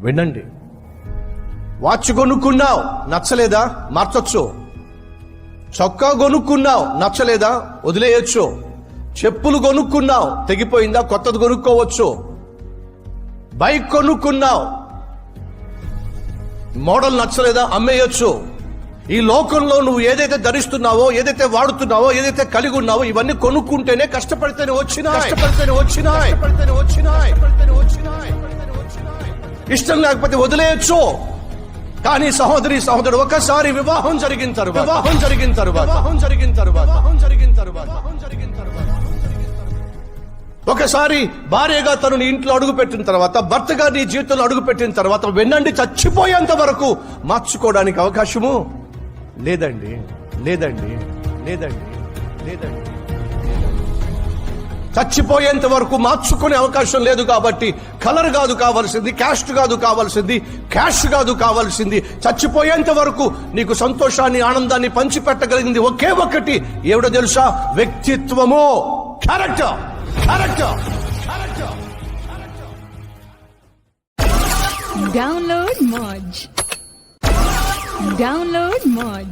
వినండి. వాచ్ కొనుక్కున్నావు, నచ్చలేదా? మార్చొచ్చు. చొక్కా కొనుక్కున్నావు, నచ్చలేదా? వదిలేయచ్చు. చెప్పులు కొనుక్కున్నావు, తెగిపోయిందా? కొత్తది కొనుక్కోవచ్చు. బైక్ కొనుక్కున్నావు, మోడల్ నచ్చలేదా? అమ్మేయచ్చు. ఈ లోకంలో నువ్వు ఏదైతే ధరిస్తున్నావో, ఏదైతే వాడుతున్నావో, ఏదైతే కలిగి ఉన్నావో, ఇవన్నీ కొనుక్కుంటేనే కష్టపడితేనే వచ్చినాయి. ఇష్టం లేకపోతే వదిలేయచ్చు. కానీ సహోదరి సహోదరుడు, ఒకసారి వివాహం జరిగిన తరువాత ఒకసారి భార్యగా తను నీ ఇంట్లో అడుగు పెట్టిన తర్వాత, భర్తగా నీ జీవితంలో అడుగు పెట్టిన తర్వాత, వినండి, చచ్చిపోయేంత వరకు మార్చుకోవడానికి అవకాశము లేదండి. చచ్చిపోయేంత వరకు మార్చుకునే అవకాశం లేదు. కాబట్టి కలర్ కాదు కావాల్సింది, క్యాస్ట్ కాదు కావాల్సింది, క్యాష్ కాదు కావాల్సింది. చచ్చిపోయేంత వరకు నీకు సంతోషాన్ని, ఆనందాన్ని పంచిపెట్టగలిగింది ఒకే ఒక్కటి. ఏమిటో తెలుసా? వ్యక్తిత్వము, క్యారెక్టర్. Download Moj.